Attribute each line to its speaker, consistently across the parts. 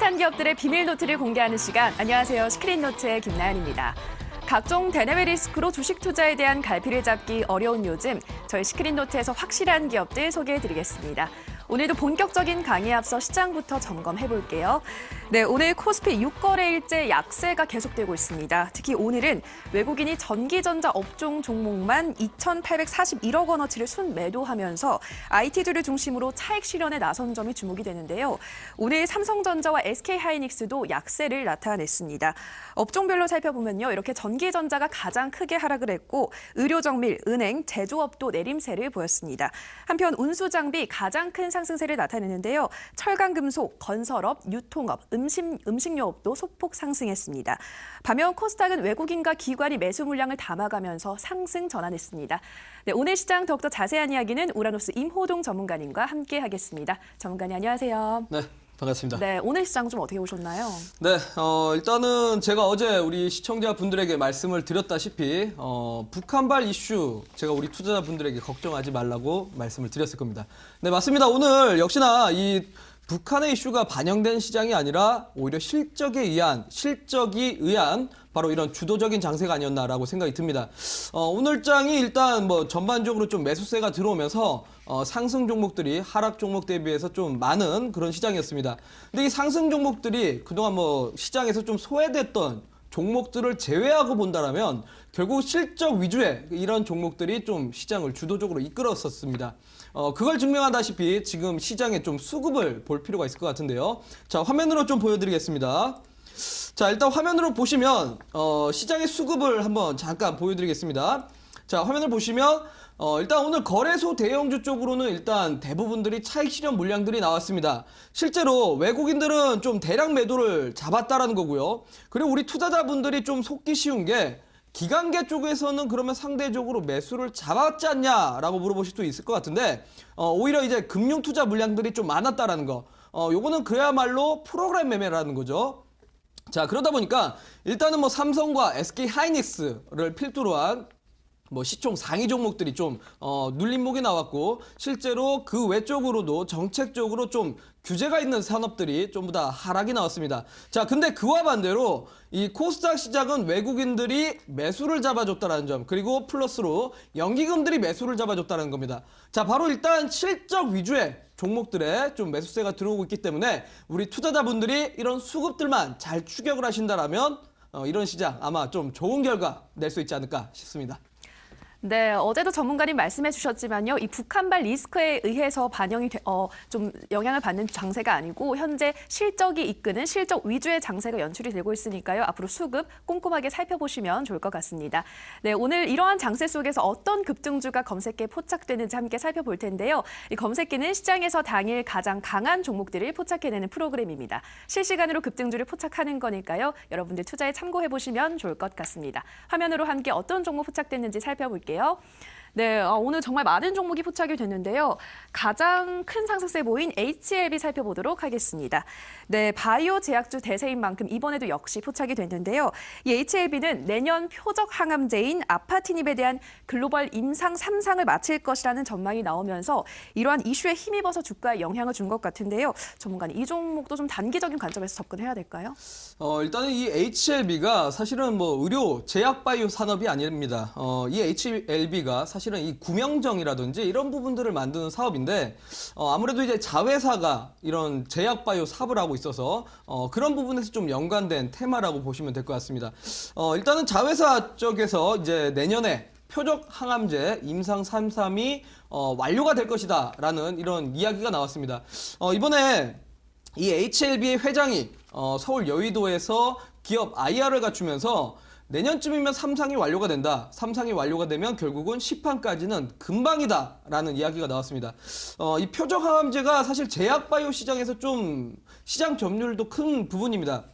Speaker 1: 핫한 기업들의 비밀 노트를 공개하는 시간. 안녕하세요. 시크릿노트의 김나연입니다. 각종 대내외 리스크로 주식 투자에 대한 갈피를 잡기 어려운 요즘, 저희 시크릿노트에서 확실한 기업들 소개해드리겠습니다. 오늘도 본격적인 강의에 앞서 시장부터 점검해볼게요. 네, 오늘 코스피 6거래일째 약세가 계속되고 있습니다. 특히 오늘은 외국인이 전기전자 업종 종목만 2,841억 원어치를 순매도하면서 IT주를 중심으로 차익 실현에 나선 점이 주목이 되는데요. 오늘 삼성전자와 SK하이닉스도 약세를 나타냈습니다. 업종별로 살펴보면요. 이렇게 전기전자가 가장 크게 하락을 했고 의료정밀, 은행, 제조업도 내림세를 보였습니다. 한편 운수장비 가장 큰 상승세를 나타내는데요. 철강금속, 건설업, 유통업, 음식료업도 소폭 상승했습니다. 반면 코스닥은 외국인과 기관이 매수 물량을 담아가면서 상승 전환했습니다. 네, 오늘 시장 더욱더 자세한 이야기는 우라노스 임호동 전문가님과 함께하겠습니다. 전문가님 안녕하세요.
Speaker 2: 네. 반갑습니다.
Speaker 1: 네, 오늘 시장 좀 어떻게 보셨나요?
Speaker 2: 네, 일단은 제가 어제 우리 시청자분들에게 말씀을 드렸다시피 북한발 이슈 제가 우리 투자자분들에게 걱정하지 말라고 말씀을 드렸을 겁니다. 네, 맞습니다. 오늘 역시나 이 북한의 이슈가 반영된 시장이 아니라 오히려 실적이 의한 바로 이런 주도적인 장세가 아니었나라고 생각이 듭니다. 오늘장이 일단 뭐 전반적으로 좀 매수세가 들어오면서 상승 종목들이 하락 종목 대비해서 좀 많은 그런 시장이었습니다. 근데 이 상승 종목들이 그동안 뭐 시장에서 좀 소외됐던 종목들을 제외하고 본다라면 결국 실적 위주의 이런 종목들이 좀 시장을 주도적으로 이끌었었습니다. 그걸 증명하다시피 지금 시장에 좀 수급을 볼 필요가 있을 것 같은데요. 자, 화면으로 좀 보여드리겠습니다. 자, 일단 화면으로 보시면 시장의 수급을 한번 잠깐 보여드리겠습니다. 자, 화면을 보시면 일단 오늘 거래소 대형주 쪽으로는 일단 대부분들이 차익 실현 물량들이 나왔습니다. 실제로 외국인들은 좀 대량 매도를 잡았다라는 거고요. 그리고 우리 투자자분들이 좀 속기 쉬운 게 기관계 쪽에서는 그러면 상대적으로 매수를 잡았지 않냐라고 물어보실 수 있을 것 같은데 오히려 이제 금융 투자 물량들이 좀 많았다라는 거. 요거는 그야말로 프로그램 매매라는 거죠. 자, 그러다 보니까 일단은 뭐 삼성과 SK하이닉스를 필두로 한 뭐 시총 상위 종목들이 좀 눌림목이 나왔고 실제로 그 외쪽으로도 정책적으로 좀 규제가 있는 산업들이 전부 다 하락이 나왔습니다. 자, 근데 그와 반대로 이 코스닥 시장은 외국인들이 매수를 잡아줬다는 점, 그리고 플러스로 연기금들이 매수를 잡아줬다는 겁니다. 자, 바로 일단 실적 위주의 종목들에 좀 매수세가 들어오고 있기 때문에 우리 투자자분들이 이런 수급들만 잘 추격을 하신다라면 이런 시장 아마 좀 좋은 결과 낼 수 있지 않을까 싶습니다.
Speaker 1: 네, 어제도 전문가님 말씀해 주셨지만요. 이 북한발 리스크에 의해서 반영이 좀 영향을 받는 장세가 아니고 현재 실적이 이끄는 실적 위주의 장세가 연출이 되고 있으니까요. 앞으로 수급 꼼꼼하게 살펴보시면 좋을 것 같습니다. 네, 오늘 이러한 장세 속에서 어떤 급등주가 검색기에 포착되는지 함께 살펴볼 텐데요. 이 검색기는 시장에서 당일 가장 강한 종목들을 포착해내는 프로그램입니다. 실시간으로 급등주를 포착하는 거니까요. 여러분들 투자에 참고해 보시면 좋을 것 같습니다. 화면으로 함께 어떤 종목 포착됐는지 살펴볼게요. 네, 오늘 정말 많은 종목이 포착이 됐는데요. 가장 큰 상승세 보인 HLB 살펴보도록 하겠습니다. 네, 바이오 제약주 대세인 만큼 이번에도 역시 포착이 됐는데요. 이 HLB는 내년 표적 항암제인 아파티닙에 대한 글로벌 임상 3상을 마칠 것이라는 전망이 나오면서 이러한 이슈에 힘입어서 주가에 영향을 준 것 같은데요. 전문가님, 이 종목도 좀 단기적인 관점에서 접근해야 될까요?
Speaker 2: 일단은 이 HLB가 사실은 뭐 의료 제약 바이오 산업이 아닙니다. 이 HLB가 사실은 이 구명정이라든지 이런 부분들을 만드는 사업인데 아무래도 이제 자회사가 이런 제약 바이오 사업을 하고 있어서 그런 부분에서 좀 연관된 테마라고 보시면 될 것 같습니다. 일단은 자회사 쪽에서 이제 내년에 표적 항암제 임상 3상이 완료가 될 것이다라는 이런 이야기가 나왔습니다. 이번에 이 HLB의 회장이 서울 여의도에서 기업 IR을 갖추면서 내년쯤이면 3상이 완료가 된다. 3상이 완료가 되면 결국은 시판까지는 금방이다라는 이야기가 나왔습니다. 이 표적 항암제가 사실 제약 바이오 시장에서 좀 시장 점유율도 큰 부분입니다.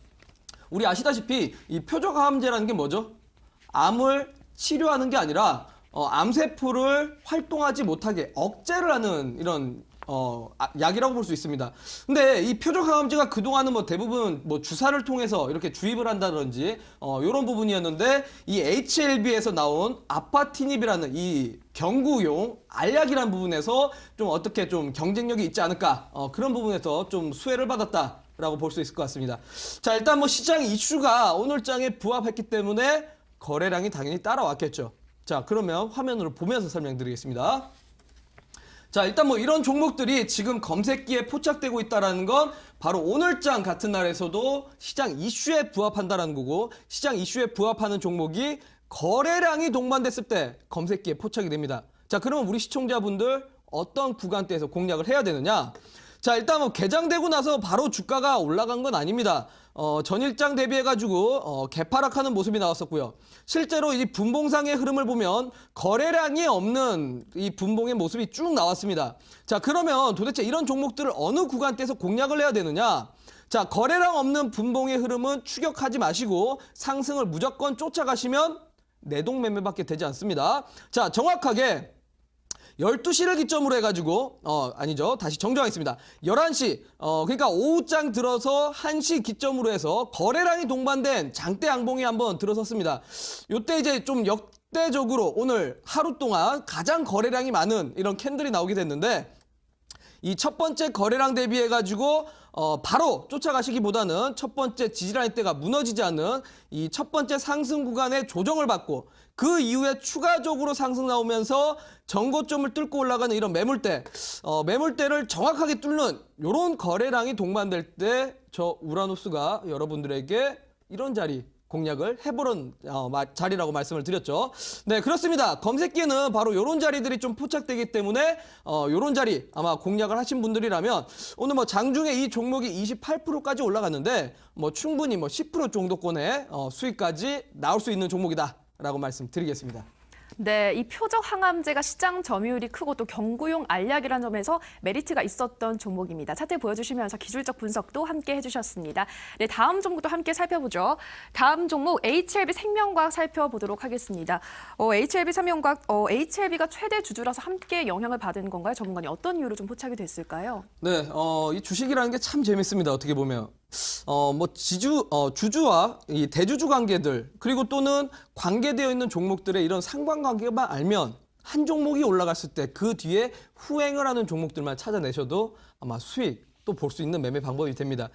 Speaker 2: 우리 아시다시피 이 표적 항암제라는 게 뭐죠? 암을 치료하는 게 아니라 암세포를 활동하지 못하게 억제를 하는 이런 약이라고 볼 수 있습니다. 근데 이 표적 항암제가 그동안은 뭐 대부분 뭐 주사를 통해서 이렇게 주입을 한다든지 이런 부분이었는데 이 HLB에서 나온 아파티닙이라는 이 경구용 알약이라는 부분에서 좀 어떻게 좀 경쟁력이 있지 않을까 그런 부분에서 좀 수혜를 받았다 라고 볼 수 있을 것 같습니다. 자, 일단 뭐 시장 이슈가 오늘 장에 부합했기 때문에 거래량이 당연히 따라왔겠죠. 자, 그러면 화면으로 보면서 설명드리겠습니다. 자, 일단 뭐 이런 종목들이 지금 검색기에 포착되고 있다는 건 바로 오늘장 같은 날에서도 시장 이슈에 부합한다는 거고, 시장 이슈에 부합하는 종목이 거래량이 동반됐을 때 검색기에 포착이 됩니다. 자, 그러면 우리 시청자분들 어떤 구간대에서 공략을 해야 되느냐? 자, 일단 뭐 개장되고 나서 바로 주가가 올라간 건 아닙니다. 전일장 대비해가지고 개파락하는 모습이 나왔었고요. 실제로 이 분봉상의 흐름을 보면 거래량이 없는 이 분봉의 모습이 쭉 나왔습니다. 자, 그러면 도대체 이런 종목들을 어느 구간대에서 공략을 해야 되느냐? 자, 거래량 없는 분봉의 흐름은 추격하지 마시고 상승을 무조건 쫓아가시면 내동매매밖에 되지 않습니다. 자, 정확하게 12시를 기점으로 해가지고 아니죠, 다시 정정하겠습니다. 11시 그러니까 오후장 들어서 1시 기점으로 해서 거래량이 동반된 장대 양봉이 한번 들어섰습니다. 요때 이제 좀 역대적으로 오늘 하루 동안 가장 거래량이 많은 이런 캔들이 나오게 됐는데, 이 첫 번째 거래량 대비해가지고 바로 쫓아가시기보다는 첫 번째 지지라인대가 무너지지 않는 이 첫 번째 상승 구간의 조정을 받고 그 이후에 추가적으로 상승 나오면서 전고점을 뚫고 올라가는 이런 매물대를 정확하게 뚫는 이런 거래량이 동반될 때 저 우라노스가 여러분들에게 이런 자리 공략을 해보는 자리라고 말씀을 드렸죠. 네, 그렇습니다. 검색기에는 바로 이런 자리들이 좀 포착되기 때문에 이런 자리 아마 공략을 하신 분들이라면 오늘 뭐 장중에 이 종목이 28%까지 올라갔는데 뭐 충분히 뭐 10% 정도권의 수익까지 나올 수 있는 종목이다라고 말씀드리겠습니다.
Speaker 1: 네, 이 표적 항암제가 시장 점유율이 크고 또 경구용 알약이라는 점에서 메리트가 있었던 종목입니다. 차트 보여주시면서 기술적 분석도 함께 해주셨습니다. 네, 다음 종목도 함께 살펴보죠. 다음 종목 HLB 생명과학 살펴보도록 하겠습니다. HLB 생명과학, HLB가 최대 주주라서 함께 영향을 받은 건가요? 전문가님 어떤 이유로 좀 포착이 됐을까요?
Speaker 2: 네, 이 주식이라는 게 참 재밌습니다. 어떻게 보면. 뭐 주주와 이 대주주 관계들, 그리고 또는 관계되어 있는 종목들의 이런 상관관계만 알면 한 종목이 올라갔을 때 그 뒤에 후행을 하는 종목들만 찾아내셔도 아마 수익 또 볼 수 있는 매매 방법이 됩니다.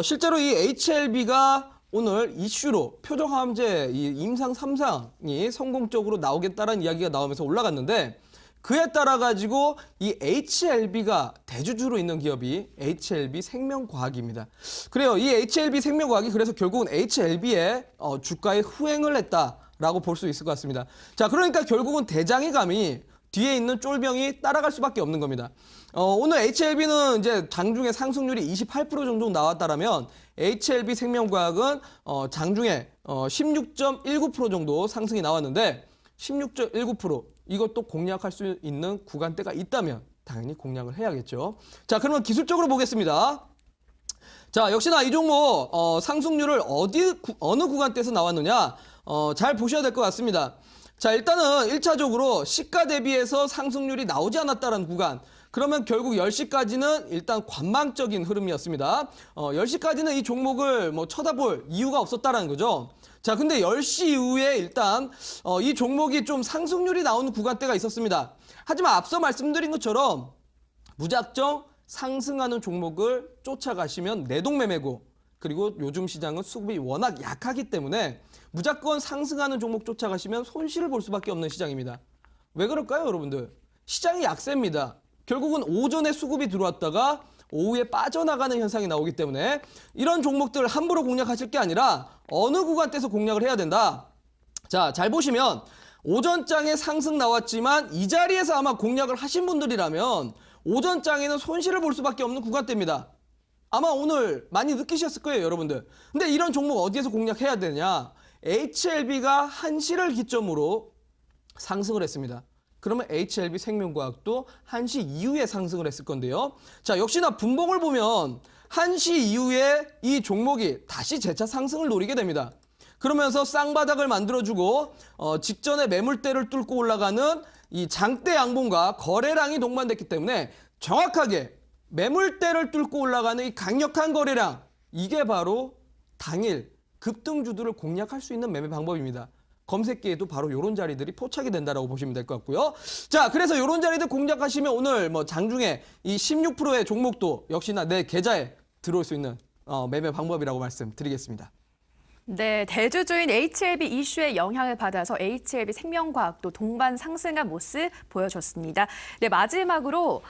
Speaker 2: 실제로 이 HLB가 오늘 이슈로 표적항암제 이 임상 3상이 성공적으로 나오겠다라는 이야기가 나오면서 올라갔는데, 그에 따라 가지고 이 HLB가 대주주로 있는 기업이 HLB 생명과학입니다. 그래요. 이 HLB 생명과학이 그래서 결국은 HLB의 주가에 후행을 했다라고 볼 수 있을 것 같습니다. 자, 그러니까 결국은 대장의 감이 뒤에 있는 쫄병이 따라갈 수밖에 없는 겁니다. 오늘 HLB는 이제 장중에 상승률이 28% 정도 나왔다라면 HLB 생명과학은 장중에 16.19% 정도 상승이 나왔는데 16.19% 이것도 공략할 수 있는 구간대가 있다면 당연히 공략을 해야겠죠. 자, 그러면 기술적으로 보겠습니다. 자, 역시나 이 종목 상승률을 어느 구간대에서 나왔느냐 잘 보셔야 될 것 같습니다. 자, 일단은 1차적으로 시가 대비해서 상승률이 나오지 않았다는 구간. 그러면 결국 10시까지는 일단 관망적인 흐름이었습니다. 10시까지는 이 종목을 뭐 쳐다볼 이유가 없었다라는 거죠. 자, 근데 10시 이후에 일단 이 종목이 좀 상승률이 나오는 구간대가 있었습니다. 하지만 앞서 말씀드린 것처럼 무작정 상승하는 종목을 쫓아가시면 내동매매고, 그리고 요즘 시장은 수급이 워낙 약하기 때문에 무조건 상승하는 종목 쫓아가시면 손실을 볼 수밖에 없는 시장입니다. 왜 그럴까요, 여러분들? 시장이 약세입니다. 결국은 오전에 수급이 들어왔다가 오후에 빠져나가는 현상이 나오기 때문에 이런 종목들을 함부로 공략하실 게 아니라 어느 구간대에서 공략을 해야 된다. 자, 잘 보시면 오전장에 상승 나왔지만 이 자리에서 아마 공략을 하신 분들이라면 오전장에는 손실을 볼 수밖에 없는 구간대입니다. 아마 오늘 많이 느끼셨을 거예요, 여러분들. 근데 이런 종목 어디에서 공략해야 되냐? HLB가 1시를 기점으로 상승을 했습니다. 그러면 HLB 생명과학도 1시 이후에 상승을 했을 건데요. 자, 역시나 분봉을 보면 1시 이후에 이 종목이 다시 재차 상승을 노리게 됩니다. 그러면서 쌍바닥을 만들어주고 직전에 매물대를 뚫고 올라가는 이 장대 양봉과 거래량이 동반됐기 때문에 정확하게 매물대를 뚫고 올라가는 이 강력한 거래량, 이게 바로 당일 급등주들을 공략할 수 있는 매매 방법입니다. 검색기에도 바로 이런 자리들이 포착이 된다라고 보시면 될 것 같고요. 자, 그래서 이런 자리들 공략하시면 오늘 뭐 장중에 이 16%의 종목도 역시나 내 계좌에 들어올 수 있는 매매 방법이라고 말씀드리겠습니다.
Speaker 1: 네, 대주주인 HLB 이슈의 영향을 받아서 HLB 생명과학도 동반 상승한 모습 보여줬습니다. 마지막으로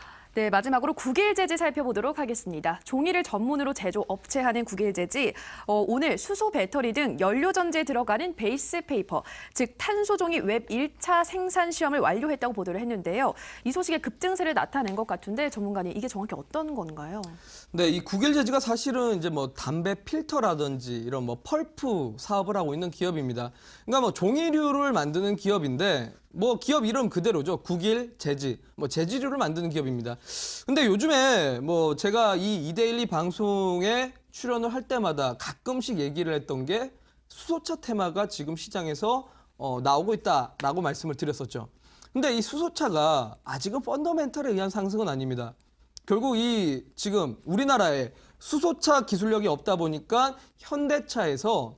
Speaker 1: 국일제지 살펴보도록 하겠습니다. 종이를 전문으로 제조업체하는 국일제지, 오늘 수소 배터리 등 연료 전지에 들어가는 베이스 페이퍼, 즉 탄소종이 웹 1차 생산 시험을 완료했다고 보도를 했는데요. 이 소식에 급증세를 나타낸 것 같은데 전문가님, 이게 정확히 어떤 건가요?
Speaker 2: 네, 이 국일제지가 사실은 이제 뭐 담배 필터라든지 이런 뭐 펄프 사업을 하고 있는 기업입니다. 그러니까 뭐 종이류를 만드는 기업인데 뭐 기업 이름 그대로죠. 국일제지, 뭐 제지류를 만드는 기업입니다. 근데 요즘에 뭐 제가 이 이데일리 방송에 출연을 할 때마다 가끔씩 얘기를 했던 게 수소차 테마가 지금 시장에서 나오고 있다라고 말씀을 드렸었죠. 근데 이 수소차가 아직은 펀더멘털에 의한 상승은 아닙니다. 결국 이 지금 우리나라에 수소차 기술력이 없다 보니까 현대차에서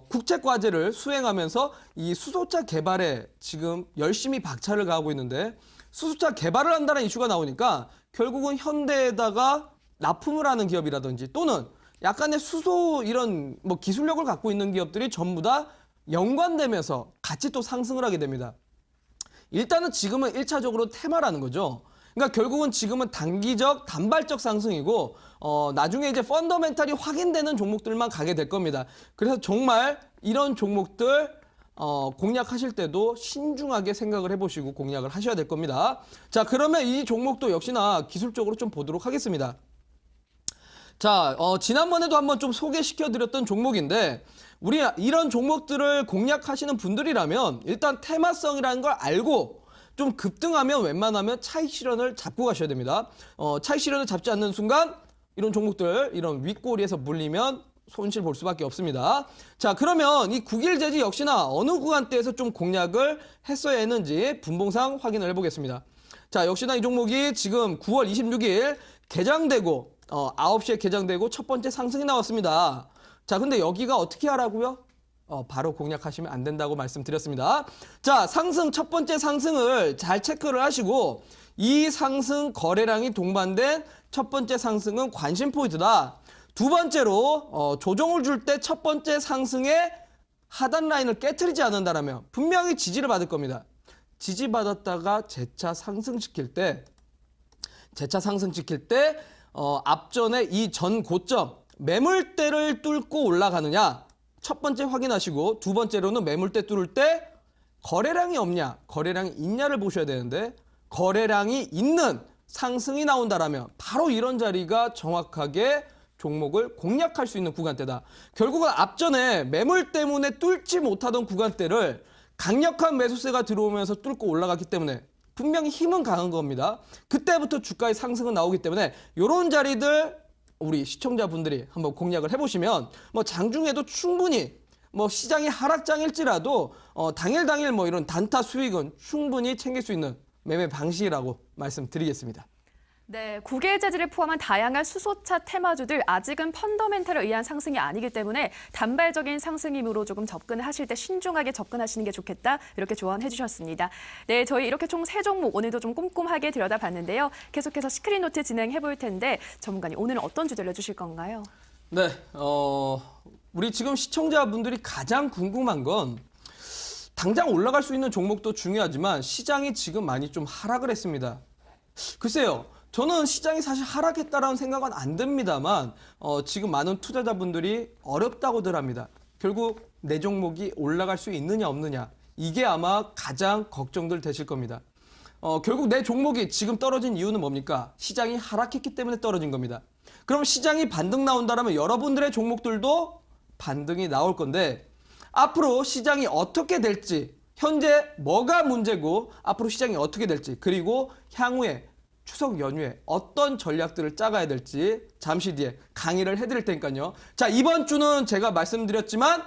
Speaker 2: 국제 과제를 수행하면서 이 수소차 개발에 지금 열심히 박차를 가하고 있는데, 수소차 개발을 한다는 이슈가 나오니까 결국은 현대에다가 납품을 하는 기업이라든지 또는 약간의 수소 이런 뭐 기술력을 갖고 있는 기업들이 전부 다 연관되면서 같이 또 상승을 하게 됩니다. 일단은 지금은 1차적으로 테마라는 거죠. 그러니까 결국은 지금은 단기적, 단발적 상승이고 나중에 이제 펀더멘탈이 확인되는 종목들만 가게 될 겁니다. 그래서 정말 이런 종목들 공략하실 때도 신중하게 생각을 해보시고 공략을 하셔야 될 겁니다. 자, 그러면 이 종목도 역시나 기술적으로 좀 보도록 하겠습니다. 자, 지난번에도 한번 좀 소개시켜드렸던 종목인데, 우리 이런 종목들을 공략하시는 분들이라면 일단 테마성이라는 걸 알고 좀 급등하면 웬만하면 차익 실현을 잡고 가셔야 됩니다. 차익 실현을 잡지 않는 순간 이런 종목들, 이런 윗꼬리에서 물리면 손실 볼 수밖에 없습니다. 자, 그러면 이 국일제지 역시나 어느 구간대에서 좀 공략을 했어야 했는지 분봉상 확인을 해보겠습니다. 자, 역시나 이 종목이 지금 9월 26일 개장되고 9시에 개장되고 첫 번째 상승이 나왔습니다. 자, 근데 여기가 어떻게 하라고요? 바로 공략하시면 안 된다고 말씀드렸습니다. 자, 상승, 첫 번째 상승을 잘 체크를 하시고, 이 상승 거래량이 동반된 첫 번째 상승은 관심 포인트다. 두 번째로 조정을 줄 때 첫 번째 상승의 하단 라인을 깨트리지 않는다면 분명히 지지를 받을 겁니다. 지지받았다가 재차 상승시킬 때 앞전에 이 전 고점 매물대를 뚫고 올라가느냐, 첫 번째 확인하시고, 두 번째로는 매물대 뚫을 때 거래량이 없냐, 거래량이 있냐를 보셔야 되는데, 거래량이 있는 상승이 나온다라면 바로 이런 자리가 정확하게 종목을 공략할 수 있는 구간대다. 결국은 앞전에 매물 때문에 뚫지 못하던 구간대를 강력한 매수세가 들어오면서 뚫고 올라갔기 때문에 분명히 힘은 강한 겁니다. 그때부터 주가의 상승은 나오기 때문에 이런 자리들 우리 시청자분들이 한번 공략을 해보시면 뭐 장중에도 충분히 뭐 시장이 하락장일지라도 당일 뭐 이런 단타 수익은 충분히 챙길 수 있는 매매 방식이라고 말씀드리겠습니다.
Speaker 1: 네, 국일제지를 포함한 다양한 수소차 테마주들 아직은 펀더멘털에 의한 상승이 아니기 때문에 단발적인 상승이므로 조금 접근하실 때 신중하게 접근하시는 게 좋겠다, 이렇게 조언해 주셨습니다. 네, 저희 이렇게 총 3종목 오늘도 좀 꼼꼼하게 들여다봤는데요. 계속해서 스크린노트 진행해 볼 텐데 전문가님, 오늘은 어떤 주제를 해주실 건가요?
Speaker 2: 네, 우리 지금 시청자분들이 가장 궁금한 건 당장 올라갈 수 있는 종목도 중요하지만 시장이 지금 많이 좀 하락을 했습니다. 글쎄요, 저는 시장이 사실 하락했다라는 생각은 안 듭니다만 지금 많은 투자자분들이 어렵다고들 합니다. 결국 내 종목이 올라갈 수 있느냐 없느냐, 이게 아마 가장 걱정들 되실 겁니다. 결국 내 종목이 지금 떨어진 이유는 뭡니까? 시장이 하락했기 때문에 떨어진 겁니다. 그럼 시장이 반등 나온다면 여러분들의 종목들도 반등이 나올 건데, 앞으로 시장이 어떻게 될지, 현재 뭐가 문제고 앞으로 시장이 어떻게 될지, 그리고 향후에 추석 연휴에 어떤 전략들을 짜가야 될지 잠시 뒤에 강의를 해드릴 테니까요. 자, 이번 주는 제가 말씀드렸지만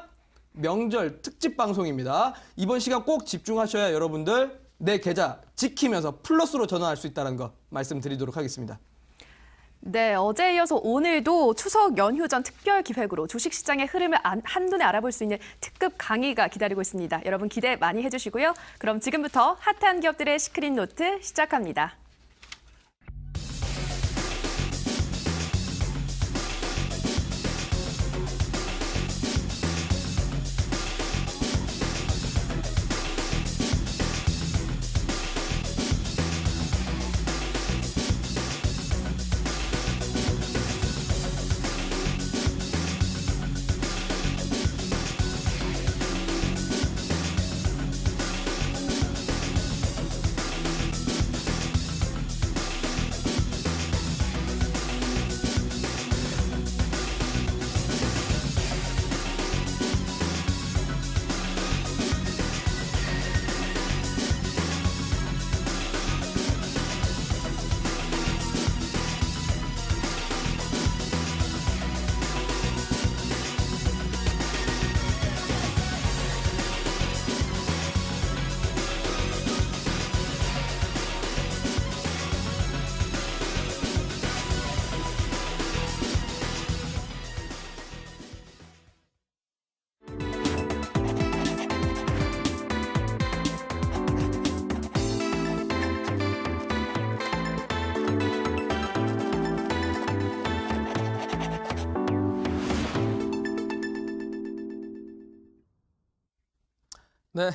Speaker 2: 명절 특집 방송입니다. 이번 시간 꼭 집중하셔야 여러분들 내 계좌 지키면서 플러스로 전환할 수 있다는 거 말씀드리도록 하겠습니다.
Speaker 1: 네, 어제에 이어서 오늘도 추석 연휴 전 특별 기획으로 주식시장의 흐름을 한눈에 알아볼 수 있는 특급 강의가 기다리고 있습니다. 여러분 기대 많이 해주시고요. 그럼 지금부터 핫한 기업들의 시크릿 노트 시작합니다.
Speaker 2: 네,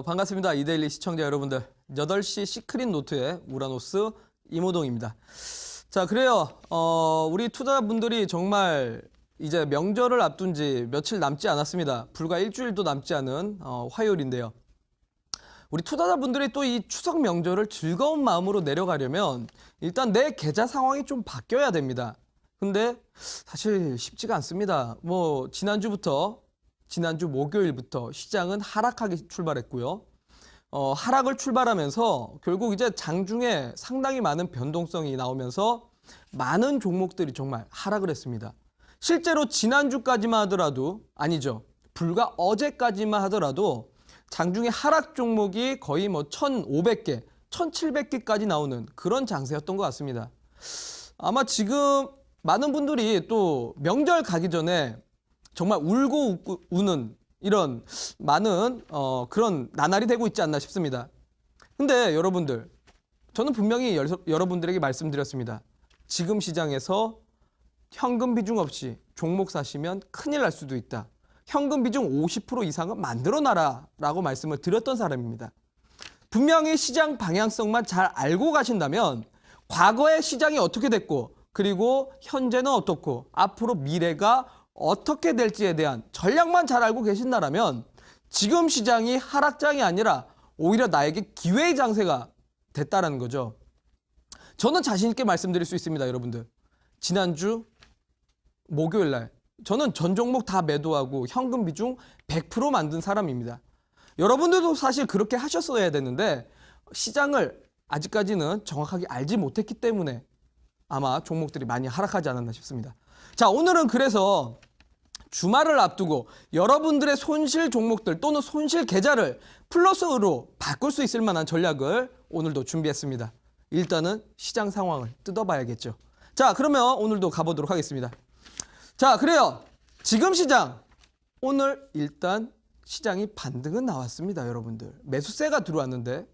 Speaker 2: 반갑습니다. 이데일리 시청자 여러분들. 8시 시크릿 노트의 우라노스 이모동입니다. 자, 그래요. 우리 투자분들이 정말 이제 명절을 앞둔 지 며칠 남지 않았습니다. 불과 일주일도 남지 않은 화요일인데요. 우리 투자자분들이 또 이 추석 명절을 즐거운 마음으로 내려가려면 일단 내 계좌 상황이 좀 바뀌어야 됩니다. 근데 사실 쉽지가 않습니다. 지난주 목요일부터 시장은 하락하기 출발했고요. 하락을 출발하면서 결국 이제 장중에 상당히 많은 변동성이 나오면서 많은 종목들이 정말 하락을 했습니다. 실제로 지난주까지만 하더라도 아니죠. 불과 어제까지만 하더라도 장중에 하락 종목이 거의 1,500개, 1,700개까지 나오는 그런 장세였던 것 같습니다. 아마 지금 많은 분들이 또 명절 가기 전에 정말 울고 우는 이런 많은 그런 나날이 되고 있지 않나 싶습니다. 근데 여러분들, 저는 분명히 여러분들에게 말씀드렸습니다. 지금 시장에서 현금 비중 없이 종목 사시면 큰일 날 수도 있다. 현금 비중 50% 이상은 만들어놔라 라고 말씀을 드렸던 사람입니다. 분명히 시장 방향성만 잘 알고 가신다면 과거의 시장이 어떻게 됐고 그리고 현재는 어떻고 앞으로 미래가 어떻게 될지에 대한 전략만 잘 알고 계신다면 지금 시장이 하락장이 아니라 오히려 나에게 기회의 장세가 됐다라는 거죠. 저는 자신 있게 말씀드릴 수 있습니다, 여러분들. 지난주 목요일 날 저는 전 종목 다 매도하고 현금 비중 100% 만든 사람입니다. 여러분들도 사실 그렇게 하셨어야 되는데 시장을 아직까지는 정확하게 알지 못했기 때문에 아마 종목들이 많이 하락하지 않았나 싶습니다. 자, 오늘은 그래서 주말을 앞두고 여러분들의 손실 종목들 또는 손실 계좌를 플러스로 바꿀 수 있을 만한 전략을 오늘도 준비했습니다. 일단은 시장 상황을 뜯어봐야겠죠. 자, 그러면 오늘도 가보도록 하겠습니다. 자, 그래요. 지금 시장 오늘 일단 시장이 반등은 나왔습니다, 여러분들. 매수세가 들어왔는데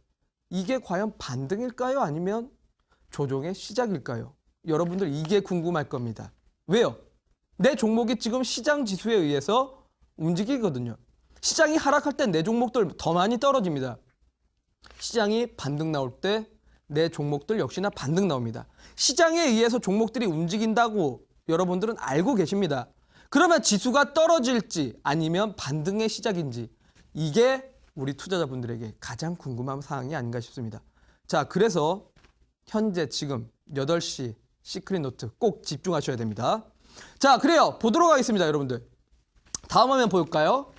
Speaker 2: 이게 과연 반등일까요? 아니면 조정의 시작일까요? 여러분들 이게 궁금할 겁니다. 왜요? 내 종목이 지금 시장 지수에 의해서 움직이거든요. 시장이 하락할 때 내 종목들 더 많이 떨어집니다. 시장이 반등 나올 때 내 종목들 역시나 반등 나옵니다. 시장에 의해서 종목들이 움직인다고 여러분들은 알고 계십니다. 그러면 지수가 떨어질지 아니면 반등의 시작인지 이게 우리 투자자분들에게 가장 궁금한 사항이 아닌가 싶습니다. 자, 그래서 현재 지금 8시 시크릿 노트 꼭 집중하셔야 됩니다. 자, 그래요. 보도록 하겠습니다, 여러분들. 다음 화면 볼까요?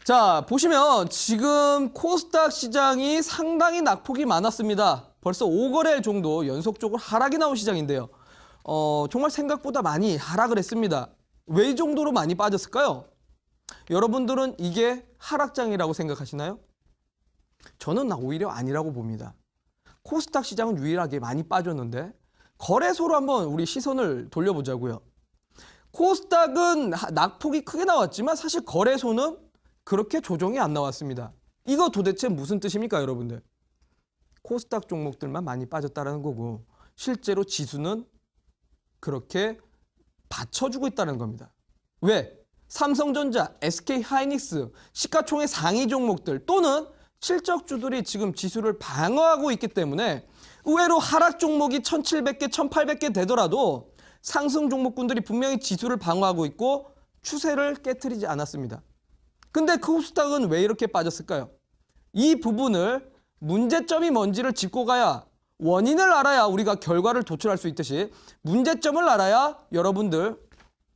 Speaker 2: 자, 보시면 지금 코스닥 시장이 상당히 낙폭이 많았습니다. 벌써 5거래일 정도 연속적으로 하락이 나온 시장인데요. 정말 생각보다 많이 하락을 했습니다. 왜 이 정도로 많이 빠졌을까요? 여러분들은 이게 하락장이라고 생각하시나요? 저는 오히려 아니라고 봅니다. 코스닥 시장은 유일하게 많이 빠졌는데 거래소로 한번 우리 시선을 돌려보자고요. 코스닥은 낙폭이 크게 나왔지만 사실 거래소는 그렇게 조정이 안 나왔습니다. 이거 도대체 무슨 뜻입니까, 여러분들? 코스닥 종목들만 많이 빠졌다는 거고 실제로 지수는 그렇게 받쳐주고 있다는 겁니다. 왜? 삼성전자, SK하이닉스, 시가총액 상위 종목들 또는 실적주들이 지금 지수를 방어하고 있기 때문에 의외로 하락 종목이 1,700개, 1,800개 되더라도 상승 종목군들이 분명히 지수를 방어하고 있고 추세를 깨트리지 않았습니다. 근데 코스닥은 왜 이렇게 빠졌을까요? 이 부분을 문제점이 뭔지를 짚고 가야 원인을 알아야 우리가 결과를 도출할 수 있듯이 문제점을 알아야 여러분들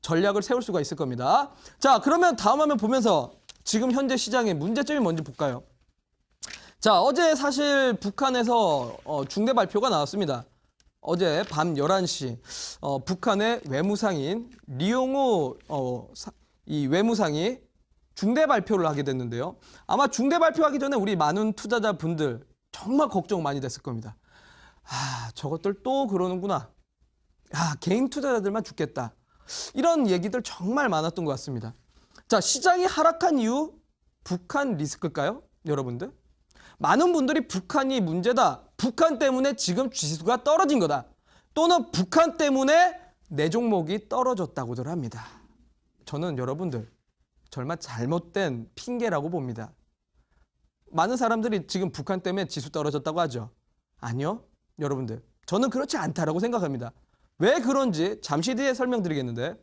Speaker 2: 전략을 세울 수가 있을 겁니다. 자, 그러면 다음 화면 보면서 지금 현재 시장의 문제점이 뭔지 볼까요? 자, 어제 사실 북한에서 중대 발표가 나왔습니다. 어제 밤 11시 북한의 외무상인 리용호 이 외무상이 중대 발표를 하게 됐는데요. 아마 중대 발표하기 전에 우리 많은 투자자분들 정말 걱정 많이 됐을 겁니다. 저것들 또 그러는구나. 개인 투자자들만 죽겠다. 이런 얘기들 정말 많았던 것 같습니다. 자, 시장이 하락한 이유 북한 리스크일까요? 여러분들? 많은 분들이 북한이 문제다. 북한 때문에 지금 지수가 떨어진 거다. 또는 북한 때문에 내 종목이 떨어졌다고들 합니다. 저는 여러분들 정말 잘못된 핑계라고 봅니다. 많은 사람들이 지금 북한 때문에 지수 떨어졌다고 하죠. 아니요. 여러분들. 저는 그렇지 않다라고 생각합니다. 왜 그런지 잠시 뒤에 설명드리겠는데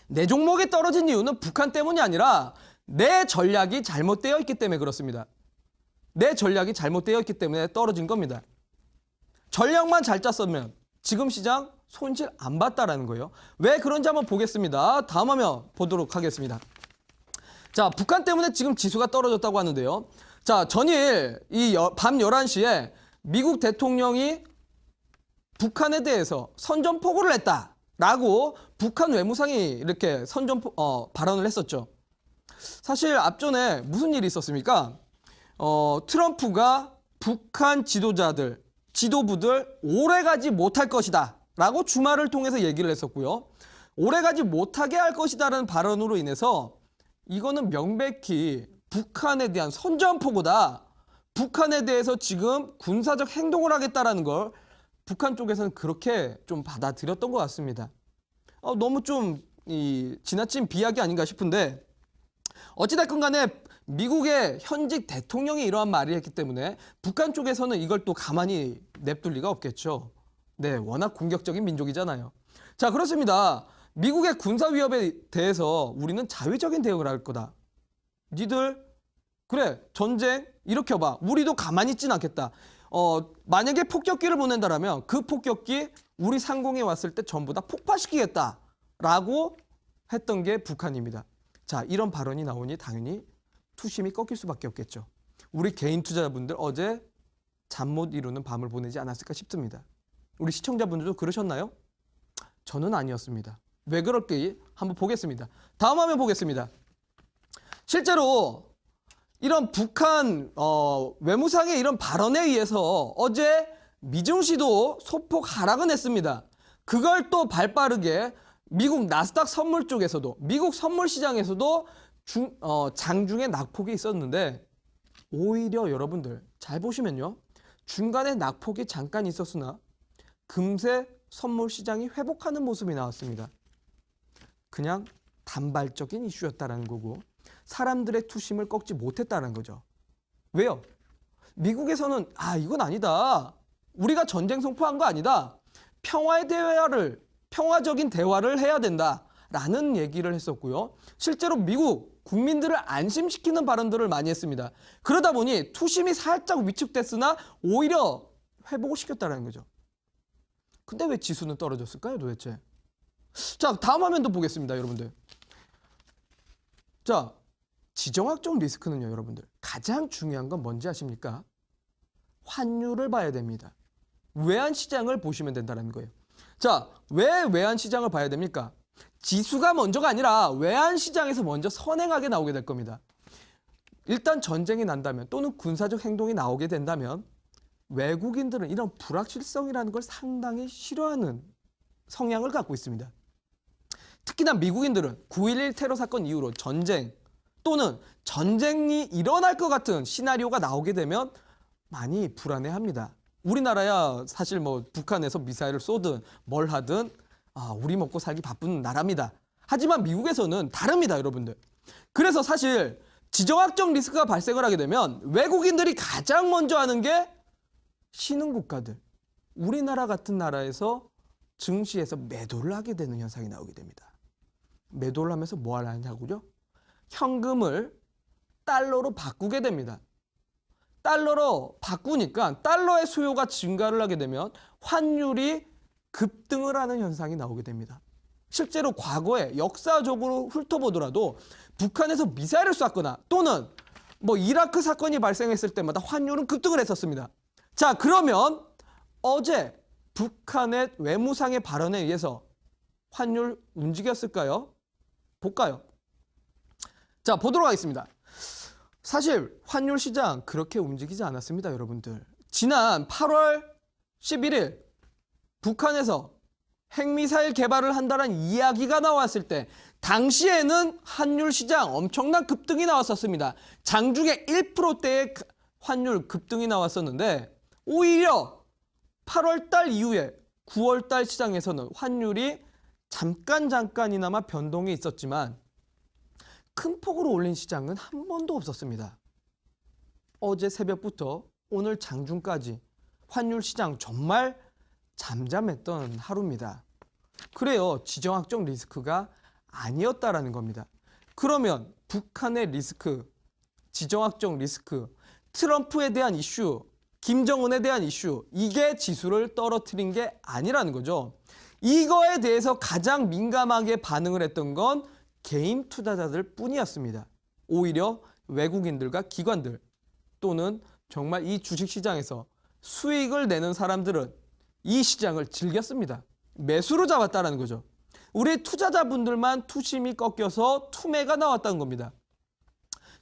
Speaker 2: 내 종목이 떨어진 이유는 북한 때문이 아니라 내 전략이 잘못되어 있기 때문에 그렇습니다. 내 전략이 잘못되어 있기 때문에 떨어진 겁니다. 전략만 잘 짰으면 지금 시장 손실 안 봤다라는 거예요. 왜 그런지 한번 보겠습니다. 다음 화면 보도록 하겠습니다. 자, 북한 때문에 지금 지수가 떨어졌다고 하는데요. 자, 전일 밤 11시에 미국 대통령이 북한에 대해서 선전포고를 했다라고 북한 외무상이 이렇게 발언을 했었죠. 사실 앞전에 무슨 일이 있었습니까? 트럼프가 북한 지도부들 오래가지 못할 것이다 라고 주말을 통해서 얘기를 했었고요. 오래가지 못하게 할 것이다라는 발언으로 인해서 이거는 명백히 북한에 대한 선전포고다. 북한에 대해서 지금 군사적 행동을 하겠다라는 걸 북한 쪽에서는 그렇게 좀 받아들였던 것 같습니다. 너무 좀 지나친 비약이 아닌가 싶은데 어찌됐건 간에 미국의 현직 대통령이 이러한 말을 했기 때문에 북한 쪽에서는 이걸 또 가만히 냅둘 리가 없겠죠. 네, 워낙 공격적인 민족이잖아요. 자, 그렇습니다. 미국의 군사 위협에 대해서 우리는 자위적인 대응을 할 거다. 니들 그래 전쟁 일으켜봐. 우리도 가만히 있진 않겠다. 만약에 폭격기를 보낸다라면 그 폭격기 우리 상공에 왔을 때 전부 다 폭파시키겠다라고 했던 게 북한입니다. 자, 이런 발언이 나오니 당연히 투심이 꺾일 수밖에 없겠죠. 우리 개인 투자자분들 어제 잠 못 이루는 밤을 보내지 않았을까 싶습니다. 우리 시청자분들도 그러셨나요? 저는 아니었습니다. 왜 그럴지 한번 보겠습니다. 다음 화면 보겠습니다. 실제로 이런 북한 외무상의 이런 발언에 의해서 어제 미증시도 소폭 하락은 했습니다. 그걸 또 발빠르게 미국 나스닥 선물 쪽에서도 미국 선물 시장에서도 장중에 낙폭이 있었는데 오히려 여러분들 잘 보시면요. 중간에 낙폭이 잠깐 있었으나 금세 선물 시장이 회복하는 모습이 나왔습니다. 그냥 단발적인 이슈였다라는 거고 사람들의 투심을 꺾지 못했다는 거죠. 왜요? 미국에서는 이건 아니다. 우리가 전쟁 선포한 거 아니다. 평화적인 대화를 해야 된다라는 얘기를 했었고요. 실제로 미국 국민들을 안심시키는 발언들을 많이 했습니다. 그러다 보니 투심이 살짝 위축됐으나 오히려 회복을 시켰다는 거죠. 근데 왜 지수는 떨어졌을까요, 도대체? 자, 다음 화면도 보겠습니다, 여러분들. 자, 지정학적 리스크는요, 여러분들. 가장 중요한 건 뭔지 아십니까? 환율을 봐야 됩니다. 외환시장을 보시면 된다는 거예요. 자, 왜 외환시장을 봐야 됩니까? 지수가 먼저가 아니라 외환시장에서 먼저 선행하게 나오게 될 겁니다. 일단 전쟁이 난다면 또는 군사적 행동이 나오게 된다면 외국인들은 이런 불확실성이라는 걸 상당히 싫어하는 성향을 갖고 있습니다. 특히나 미국인들은 9.11 테러 사건 이후로 전쟁 또는 전쟁이 일어날 것 같은 시나리오가 나오게 되면 많이 불안해합니다. 우리나라야 사실 북한에서 미사일을 쏘든 뭘 하든 우리 먹고 살기 바쁜 나라입니다. 하지만 미국에서는 다릅니다, 여러분들. 그래서 사실 지정학적 리스크가 발생을 하게 되면 외국인들이 가장 먼저 하는 게 신흥국가들, 우리나라 같은 나라에서 증시에서 매도를 하게 되는 현상이 나오게 됩니다. 매도를 하면서 뭐 하냐고요? 현금을 달러로 바꾸게 됩니다. 달러로 바꾸니까 달러의 수요가 증가를 하게 되면 환율이 급등을 하는 현상이 나오게 됩니다. 실제로 과거에 역사적으로 훑어보더라도 북한에서 미사일을 쐈거나 또는 이라크 사건이 발생했을 때마다 환율은 급등을 했었습니다. 자, 그러면 어제 북한의 외무상의 발언에 의해서 환율 움직였을까요? 볼까요? 자, 보도록 하겠습니다. 사실 환율 시장 그렇게 움직이지 않았습니다, 여러분들. 지난 8월 11일 북한에서 핵미사일 개발을 한다는 이야기가 나왔을 때 당시에는 환율 시장 엄청난 급등이 나왔었습니다. 장중에 1%대의 환율 급등이 나왔었는데 오히려 8월 달 이후에 9월 달 시장에서는 환율이 잠깐이나마 변동이 있었지만 큰 폭으로 올린 시장은 한 번도 없었습니다. 어제 새벽부터 오늘 장중까지 환율 시장 정말 잠잠했던 하루입니다. 그래요. 지정학적 리스크가 아니었다라는 겁니다. 그러면 북한의 리스크, 지정학적 리스크, 트럼프에 대한 이슈, 김정은에 대한 이슈, 이게 지수를 떨어뜨린 게 아니라는 거죠. 이거에 대해서 가장 민감하게 반응을 했던 건 개인 투자자들 뿐이었습니다. 오히려 외국인들과 기관들 또는 정말 이 주식시장에서 수익을 내는 사람들은 이 시장을 즐겼습니다. 매수로 잡았다는 거죠. 우리 투자자분들만 투심이 꺾여서 투매가 나왔다는 겁니다.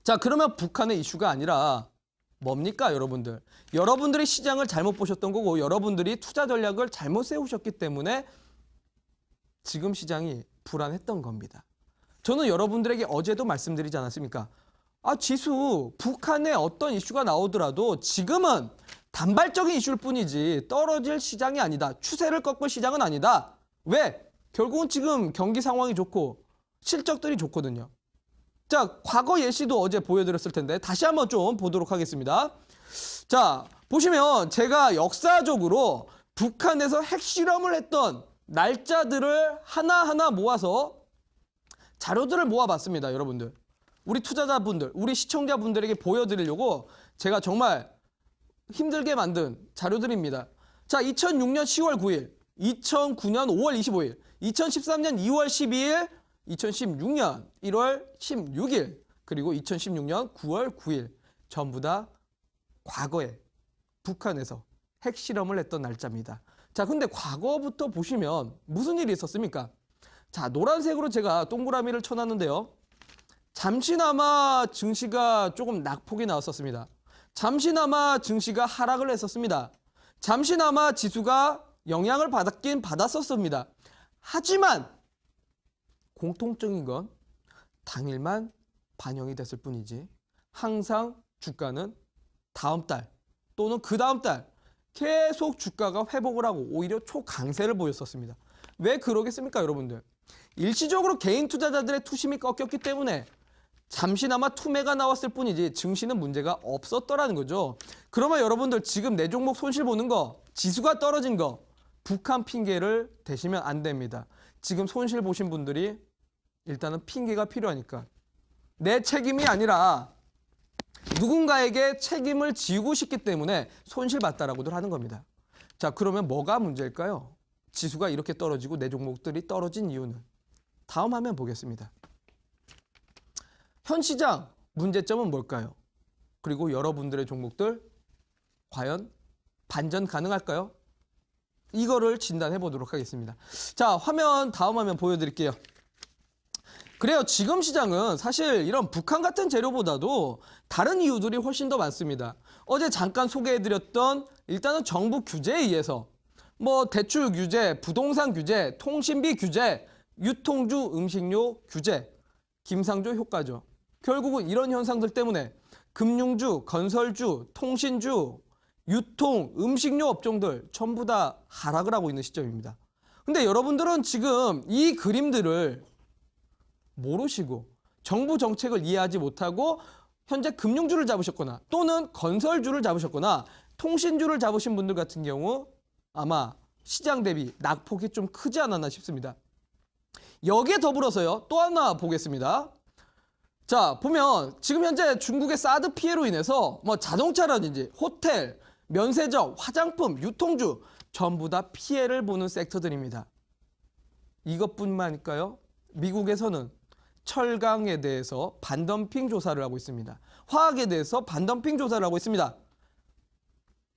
Speaker 2: 자, 그러면 북한의 이슈가 아니라 뭡니까, 여러분들? 여러분들이 시장을 잘못 보셨던 거고 여러분들이 투자 전략을 잘못 세우셨기 때문에 지금 시장이 불안했던 겁니다. 저는 여러분들에게 어제도 말씀드리지 않았습니까? 지수, 북한의 어떤 이슈가 나오더라도 지금은 단발적인 이슈일 뿐이지 떨어질 시장이 아니다. 추세를 꺾을 시장은 아니다. 왜? 결국은 지금 경기 상황이 좋고 실적들이 좋거든요. 자, 과거 예시도 어제 보여드렸을 텐데 다시 한번 좀 보도록 하겠습니다. 자, 보시면 제가 역사적으로 북한에서 핵실험을 했던 날짜들을 하나하나 모아서 자료들을 모아봤습니다, 여러분들. 우리 투자자분들, 우리 시청자분들에게 보여드리려고 제가 정말 힘들게 만든 자료들입니다. 자, 2006년 10월 9일, 2009년 5월 25일, 2013년 2월 12일, 2016년 1월 16일, 그리고 2016년 9월 9일 전부 다 과거에 북한에서 핵실험을 했던 날짜입니다. 자, 근데 과거부터 보시면 무슨 일이 있었습니까? 자, 노란색으로 제가 동그라미를 쳐놨는데요. 잠시나마 증시가 조금 낙폭이 나왔었습니다. 잠시나마 증시가 하락을 했었습니다. 잠시나마 지수가 영향을 받았긴 받았었습니다. 하지만 공통적인 건 당일만 반영이 됐을 뿐이지 항상 주가는 다음 달 또는 그 다음 달 계속 주가가 회복을 하고 오히려 초강세를 보였었습니다. 왜 그러겠습니까, 여러분들? 일시적으로 개인 투자자들의 투심이 꺾였기 때문에 잠시나마 투매가 나왔을 뿐이지 증시는 문제가 없었더라는 거죠. 그러면 여러분들 지금 내 종목 손실 보는 거, 지수가 떨어진 거 북한 핑계를 대시면 안 됩니다. 지금 손실 보신 분들이 일단은 핑계가 필요하니까 내 책임이 아니라 누군가에게 책임을 지우고 싶기 때문에 손실봤다라고들 하는 겁니다. 자, 그러면 뭐가 문제일까요? 지수가 이렇게 떨어지고 내 종목들이 떨어진 이유는 다음 화면 보겠습니다. 현 시장 문제점은 뭘까요? 그리고 여러분들의 종목들 과연 반전 가능할까요? 이거를 진단해 보도록 하겠습니다. 자, 다음 화면 보여드릴게요. 그래요. 지금 시장은 사실 이런 북한 같은 재료보다도 다른 이유들이 훨씬 더 많습니다. 어제 잠깐 소개해드렸던 일단은 정부 규제에 의해서 대출 규제, 부동산 규제, 통신비 규제, 유통주 음식료 규제, 김상조 효과죠. 결국은 이런 현상들 때문에 금융주, 건설주, 통신주, 유통, 음식료 업종들 전부 다 하락을 하고 있는 시점입니다. 근데 여러분들은 지금 이 그림들을 모르시고 정부 정책을 이해하지 못하고 현재 금융주를 잡으셨거나 또는 건설주를 잡으셨거나 통신주를 잡으신 분들 같은 경우 아마 시장 대비 낙폭이 좀 크지 않았나 싶습니다. 여기에 더불어서요, 또 하나 보겠습니다. 자, 보면 지금 현재 중국의 사드 피해로 인해서 자동차라든지 호텔, 면세점, 화장품, 유통주 전부 다 피해를 보는 섹터들입니다. 이것뿐만일까요? 미국에서는 철강에 대해서 반덤핑 조사를 하고 있습니다. 화학에 대해서 반덤핑 조사를 하고 있습니다.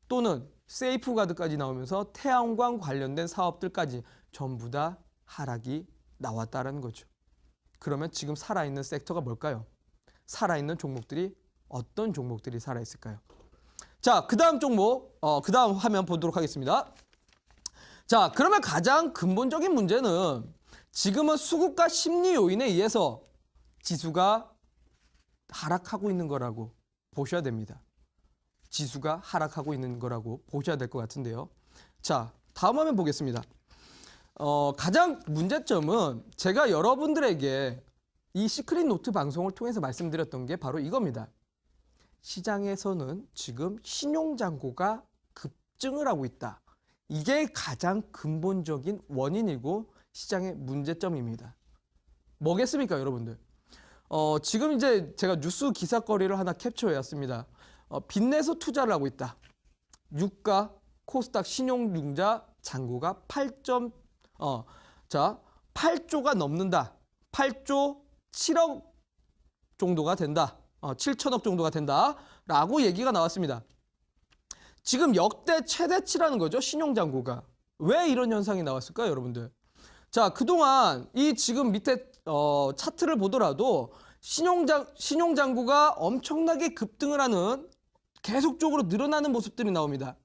Speaker 2: 또는 세이프가드까지 나오면서 태양광 관련된 사업들까지 전부 다 하락이 나왔다는 거죠. 그러면 지금 살아있는 섹터가 뭘까요? 살아있는 종목들이 어떤 종목들이 살아있을까요? 자, 그 다음 종목, 그 다음 화면 보도록 하겠습니다. 자, 그러면 가장 근본적인 문제는 지금은 수급과 심리 요인에 의해서 지수가 하락하고 있는 거라고 보셔야 됩니다. 지수가 하락하고 있는 거라고 보셔야 될 것 같은데요. 자, 다음 화면 보겠습니다. 가장 문제점은 제가 여러분들에게 이 시크릿 노트 방송을 통해서 말씀드렸던 게 바로 이겁니다. 시장에서는 지금 신용잔고가 급증을 하고 있다. 이게 가장 근본적인 원인이고 시장의 문제점입니다. 뭐겠습니까, 여러분들? 지금 이제 제가 뉴스 기사거리를 하나 캡처해왔습니다. 빚내서 투자를 하고 있다. 유가, 코스닥 신용융자 잔고가 8조가 넘는다. 8조 7억 정도가 된다. 7천억 정도가 된다라고 얘기가 나왔습니다. 지금 역대 최대치라는 거죠, 신용잔고가. 왜 이런 현상이 나왔을까요, 여러분들? 자, 그동안 이 지금 밑에 차트를 보더라도 신용잔고가 엄청나게 급등을 하는, 계속적으로 늘어나는 모습들이 나옵니다.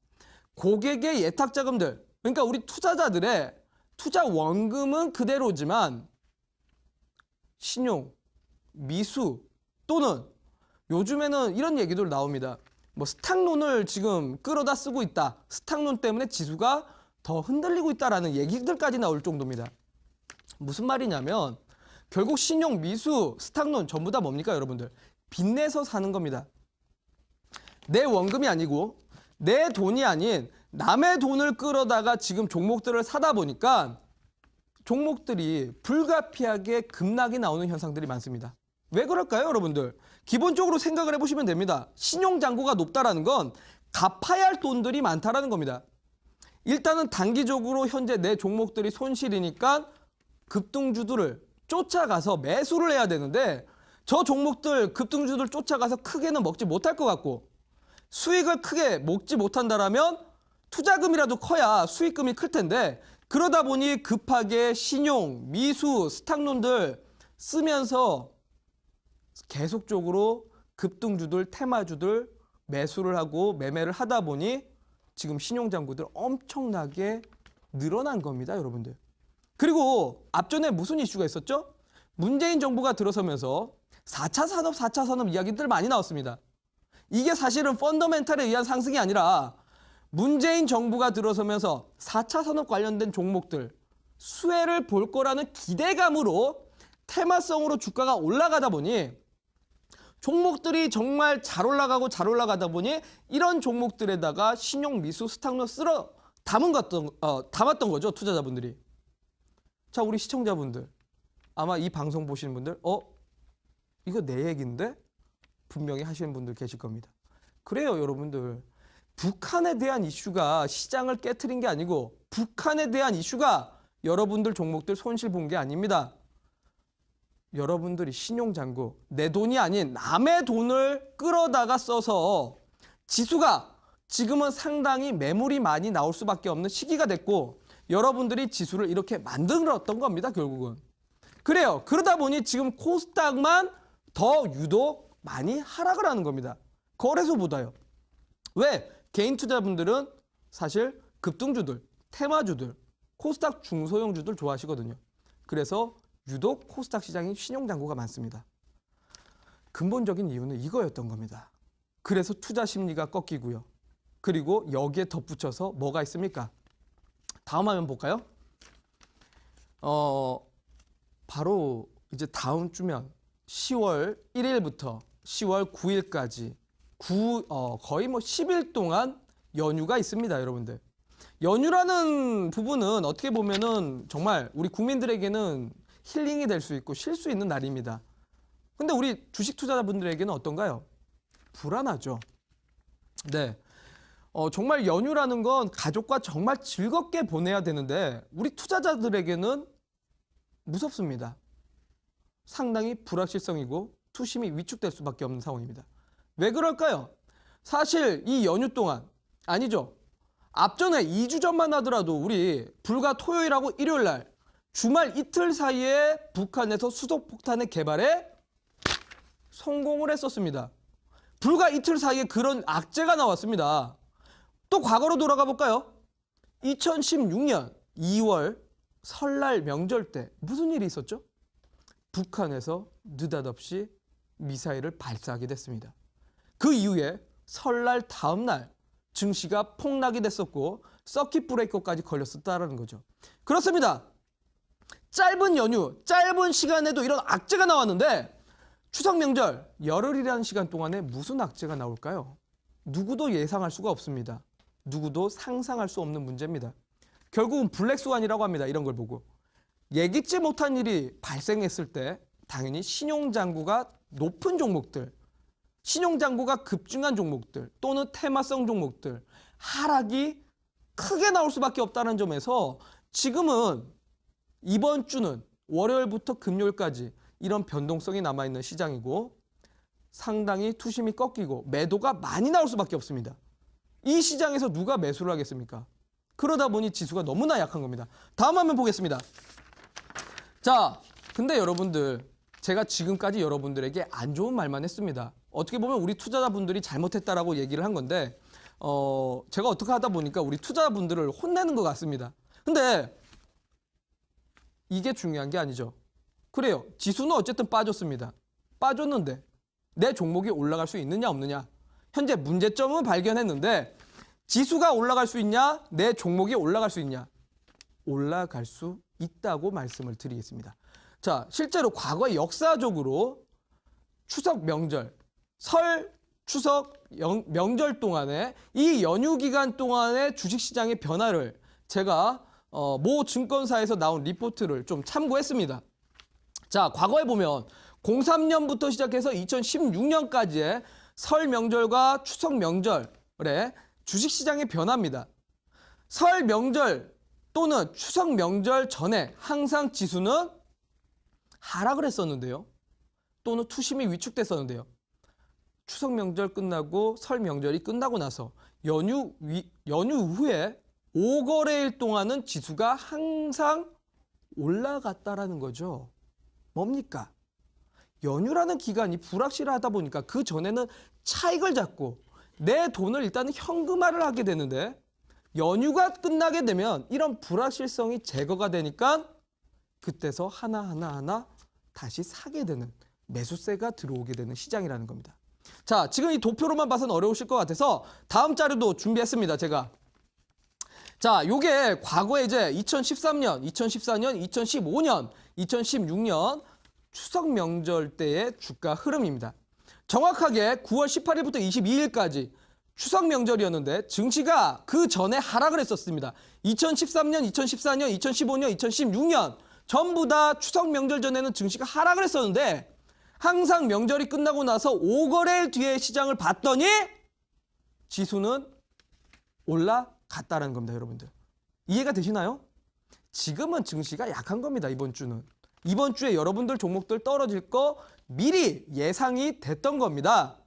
Speaker 2: 고객의 예탁자금들, 그러니까 우리 투자자들의 투자 원금은 그대로지만 신용, 미수 또는 요즘에는 이런 얘기들 나옵니다. 뭐 스탁론을 지금 끌어다 쓰고 있다. 스탁론 때문에 지수가 더 흔들리고 있다라는 얘기들까지 나올 정도입니다. 무슨 말이냐면 결국 신용, 미수, 스탁론 전부 다 뭡니까, 여러분들? 빚내서 사는 겁니다. 내 원금이 아니고 내 돈이 아닌 남의 돈을 끌어다가 지금 종목들을 사다 보니까 종목들이 불가피하게 급락이 나오는 현상들이 많습니다. 왜 그럴까요, 여러분들? 기본적으로 생각을 해보시면 됩니다. 신용잔고가 높다라는 건 갚아야 할 돈들이 많다라는 겁니다. 일단은 단기적으로 현재 내 종목들이 손실이니까 급등주들을 쫓아가서 매수를 해야 되는데 저 종목들 급등주들 쫓아가서 크게는 먹지 못할 것 같고 수익을 크게 먹지 못한다라면 투자금이라도 커야 수익금이 클 텐데 그러다 보니 급하게 신용, 미수, 스탁론들 쓰면서 계속적으로 급등주들, 테마주들 매수를 하고 매매를 하다 보니 지금 신용잔고들 엄청나게 늘어난 겁니다, 여러분들. 그리고 앞전에 무슨 이슈가 있었죠? 문재인 정부가 들어서면서 4차 산업 이야기들 많이 나왔습니다. 이게 사실은 펀더멘탈에 의한 상승이 아니라 문재인 정부가 들어서면서 4차 산업 관련된 종목들 수혜를 볼 거라는 기대감으로 테마성으로 주가가 올라가다 보니 종목들이 정말 잘 올라가다 보니 이런 종목들에다가 신용, 미수, 스탁론 쓸어 담았던 거죠, 투자자분들이. 자, 우리 시청자분들 아마 이 방송 보시는 분들 이거 내 얘기인데? 분명히 하시는 분들 계실 겁니다. 그래요, 여러분들. 북한에 대한 이슈가 시장을 깨트린 게 아니고 북한에 대한 이슈가 여러분들 종목들 손실 본 게 아닙니다. 여러분들이 신용잔고, 내 돈이 아닌 남의 돈을 끌어다가 써서 지수가 지금은 상당히 매물이 많이 나올 수밖에 없는 시기가 됐고 여러분들이 지수를 이렇게 만들었던 겁니다, 결국은. 그래요. 그러다 보니 지금 코스닥만 더 유독 많이 하락을 하는 겁니다. 거래소보다요. 왜? 개인 투자분들은 사실 급등주들, 테마주들, 코스닥 중소형주들 좋아하시거든요. 그래서 유독 코스닥 시장이 신용잔고가 많습니다. 근본적인 이유는 이거였던 겁니다. 그래서 투자 심리가 꺾이고요. 그리고 여기에 덧붙여서 뭐가 있습니까? 다음 화면 볼까요? 바로 이제 다음 주면 10월 1일부터 10월 9일까지 거의 뭐 10일 동안 연휴가 있습니다, 여러분들. 연휴라는 부분은 어떻게 보면은 정말 우리 국민들에게는 힐링이 될 수 있고 쉴 수 있는 날입니다. 근데 우리 주식 투자자분들에게는 어떤가요? 불안하죠. 네. 정말 연휴라는 건 가족과 정말 즐겁게 보내야 되는데 우리 투자자들에게는 무섭습니다. 상당히 불확실성이고 투심이 위축될 수밖에 없는 상황입니다. 왜 그럴까요? 사실 이 연휴 동안, 아니죠. 앞전에 2주 전만 하더라도 우리 불과 토요일하고 일요일 날 주말 이틀 사이에 북한에서 수소폭탄의 개발에 성공을 했었습니다. 불과 이틀 사이에 그런 악재가 나왔습니다. 또 과거로 돌아가 볼까요? 2016년 2월 설날 명절 때 무슨 일이 있었죠? 북한에서 느닷없이 미사일을 발사하게 됐습니다. 그 이후에 설날 다음 날 증시가 폭락이 됐었고 서킷 브레이커까지 걸렸었다는 거죠. 그렇습니다. 짧은 연휴, 짧은 시간에도 이런 악재가 나왔는데 추석 명절 열흘이라는 시간 동안에 무슨 악재가 나올까요? 누구도 예상할 수가 없습니다. 누구도 상상할 수 없는 문제입니다. 결국은 블랙스완이라고 합니다. 이런 걸 보고. 예기치 못한 일이 발생했을 때 당연히 신용장구가 높은 종목들, 신용장구가 급증한 종목들 또는 테마성 종목들 하락이 크게 나올 수밖에 없다는 점에서 지금은 이번 주는 월요일부터 금요일까지 이런 변동성이 남아있는 시장이고 상당히 투심이 꺾이고 매도가 많이 나올 수밖에 없습니다. 이 시장에서 누가 매수를 하겠습니까? 그러다 보니 지수가 너무나 약한 겁니다. 다음 화면 보겠습니다. 자, 근데 여러분들 제가 지금까지 여러분들에게 안 좋은 말만 했습니다. 어떻게 보면 우리 투자자분들이 잘못했다라고 얘기를 한 건데 제가 어떻게 하다 보니까 우리 투자자분들을 혼내는 것 같습니다. 근데 이게 중요한 게 아니죠. 그래요. 지수는 어쨌든 빠졌습니다. 빠졌는데 내 종목이 올라갈 수 있느냐 없느냐. 현재 문제점은 발견했는데 지수가 올라갈 수 있냐? 내 종목이 올라갈 수 있냐? 올라갈 수 있다고 말씀을 드리겠습니다. 자, 실제로 과거 역사적으로 추석 명절, 설 추석 명절 동안에 이 연휴 기간 동안의 주식시장의 변화를 제가 모 증권사에서 나온 리포트를 좀 참고했습니다. 자, 과거에 보면 03년부터 시작해서 2016년까지의 설 명절과 추석 명절에 주식시장의 변화입니다. 설 명절 또는 추석 명절 전에 항상 지수는 하락을 했었는데요. 또는 투심이 위축됐었는데요. 추석 명절 끝나고 설 명절이 끝나고 나서 연휴 후에 5거래일 동안은 지수가 항상 올라갔다라는 거죠. 뭡니까? 연휴라는 기간이 불확실하다 보니까 그 전에는 차익을 잡고 내 돈을 일단 현금화를 하게 되는데 연휴가 끝나게 되면 이런 불확실성이 제거가 되니까 그때서 하나하나 다시 사게 되는 매수세가 들어오게 되는 시장이라는 겁니다. 자, 지금 이 도표로만 봐서는 어려우실 것 같아서 다음 자료도 준비했습니다. 제가. 자, 요게 과거에 이제 2013년, 2014년, 2015년, 2016년 추석 명절 때의 주가 흐름입니다. 정확하게 9월 18일부터 22일까지 추석 명절이었는데 증시가 그 전에 하락을 했었습니다. 2013년, 2014년, 2015년, 2016년 전부 다 추석 명절 전에는 증시가 하락을 했었는데 항상 명절이 끝나고 나서 5거래일 뒤에 시장을 봤더니 지수는 올라갔다는 겁니다, 여러분들. 이해가 되시나요? 지금은 증시가 약한 겁니다, 이번 주는. 이번 주에 여러분들 종목들 떨어질 거 미리 예상이 됐던 겁니다.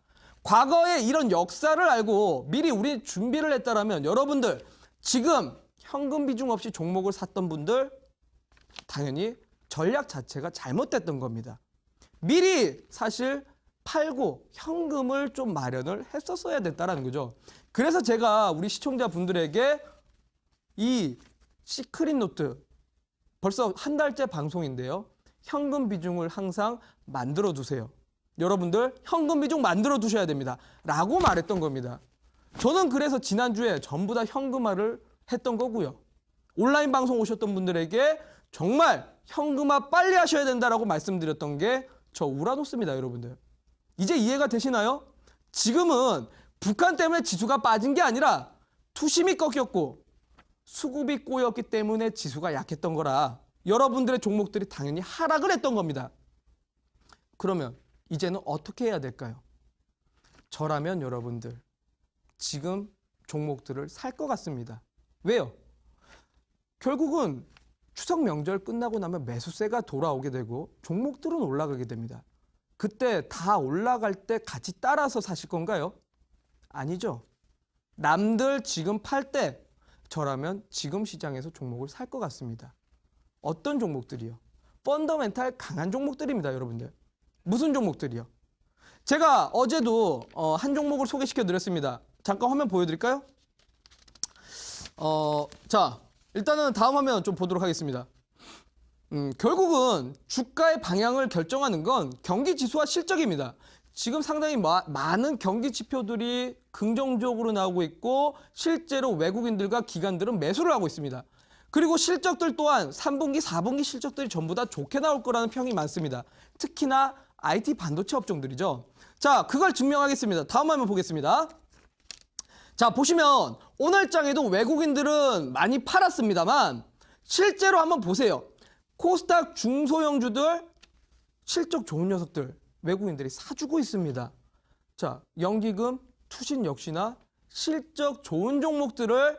Speaker 2: 과거에 이런 역사를 알고 미리 우리 준비를 했다라면 여러분들 지금 현금 비중 없이 종목을 샀던 분들 당연히 전략 자체가 잘못됐던 겁니다. 미리 사실 팔고 현금을 좀 마련을 했었어야 됐다라는 거죠. 그래서 제가 우리 시청자분들에게 이 시크릿 노트 벌써 한 달째 방송인데요. 현금 비중을 항상 만들어 두세요. 여러분들 현금 비중 만들어 두셔야 됩니다. 라고 말했던 겁니다. 저는 그래서 지난주에 전부 다 현금화를 했던 거고요. 온라인 방송 오셨던 분들에게 정말 현금화 빨리 하셔야 된다라고 말씀드렸던 게 저 우라노스입니다, 여러분들. 이제 이해가 되시나요? 지금은 북한 때문에 지수가 빠진 게 아니라 투심이 꺾였고 수급이 꼬였기 때문에 지수가 약했던 거라 여러분들의 종목들이 당연히 하락을 했던 겁니다. 그러면 이제는 어떻게 해야 될까요? 저라면 여러분들 지금 종목들을 살 것 같습니다. 왜요? 결국은 추석 명절 끝나고 나면 매수세가 돌아오게 되고 종목들은 올라가게 됩니다. 그때 다 올라갈 때 같이 따라서 사실 건가요? 아니죠. 남들 지금 팔 때 저라면 지금 시장에서 종목을 살 것 같습니다. 어떤 종목들이요? 펀더멘탈 강한 종목들입니다, 여러분들. 무슨 종목들이요? 제가 어제도 한 종목을 소개시켜 드렸습니다. 잠깐 화면 보여드릴까요? 자, 일단은 다음 화면 좀 보도록 하겠습니다. 결국은 주가의 방향을 결정하는 건 경기 지수와 실적입니다. 지금 상당히 많은 경기 지표들이 긍정적으로 나오고 있고 실제로 외국인들과 기관들은 매수를 하고 있습니다. 그리고 실적들 또한 3분기, 4분기 실적들이 전부 다 좋게 나올 거라는 평이 많습니다. 특히나 IT 반도체 업종들이죠. 자, 그걸 증명하겠습니다. 다음 화면 보겠습니다. 자, 보시면 오늘 장에도 외국인들은 많이 팔았습니다만 실제로 한번 보세요. 코스닥 중소형주들 실적 좋은 녀석들 외국인들이 사주고 있습니다. 자, 연기금, 투신 역시나 실적 좋은 종목들을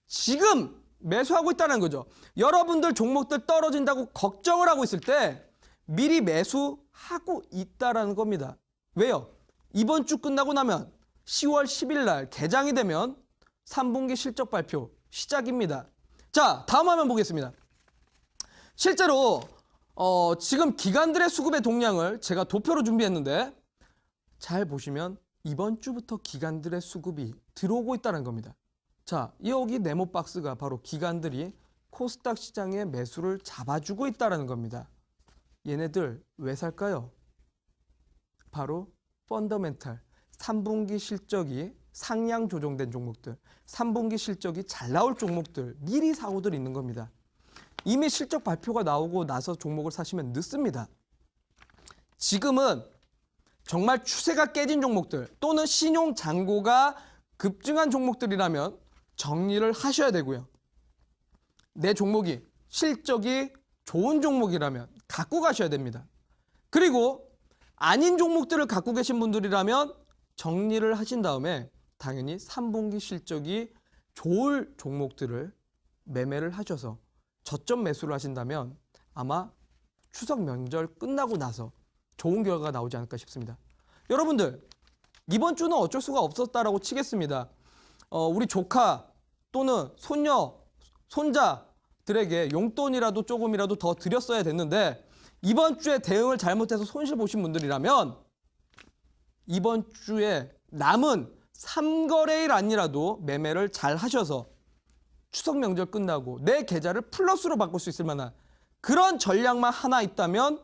Speaker 2: 지금 매수하고 있다는 거죠. 여러분들 종목들 떨어진다고 걱정을 하고 있을 때 미리 매수하고 있다는 겁니다. 왜요? 이번 주 끝나고 나면 10월 10일 날 개장이 되면 3분기 실적 발표 시작입니다. 자, 다음 화면 보겠습니다. 실제로 지금 기관들의 수급의 동향을 제가 도표로 준비했는데 잘 보시면 이번 주부터 기관들의 수급이 들어오고 있다는 겁니다. 자, 여기 네모 박스가 바로 기관들이 코스닥 시장의 매수를 잡아주고 있다는 겁니다. 얘네들 왜 살까요? 바로 펀더멘탈, 3분기 실적이 상향 조정된 종목들, 3분기 실적이 잘 나올 종목들 미리 사고들 있는 겁니다. 이미 실적 발표가 나오고 나서 종목을 사시면 늦습니다. 지금은 정말 추세가 깨진 종목들 또는 신용 잔고가 급증한 종목들이라면 정리를 하셔야 되고요. 내 종목이 실적이 좋은 종목이라면 갖고 가셔야 됩니다. 그리고 아닌 종목들을 갖고 계신 분들이라면 정리를 하신 다음에 당연히 3분기 실적이 좋을 종목들을 매매를 하셔서 저점 매수를 하신다면 아마 추석 명절 끝나고 나서 좋은 결과가 나오지 않을까 싶습니다. 여러분들 이번 주는 어쩔 수가 없었다라고 치겠습니다. 우리 조카 또는 손녀, 손자들에게 용돈이라도 조금이라도 더 드렸어야 됐는데 이번 주에 대응을 잘못해서 손실 보신 분들이라면 이번 주에 남은 3거래일 아니라도 매매를 잘 하셔서 추석 명절 끝나고 내 계좌를 플러스로 바꿀 수 있을 만한 그런 전략만 하나 있다면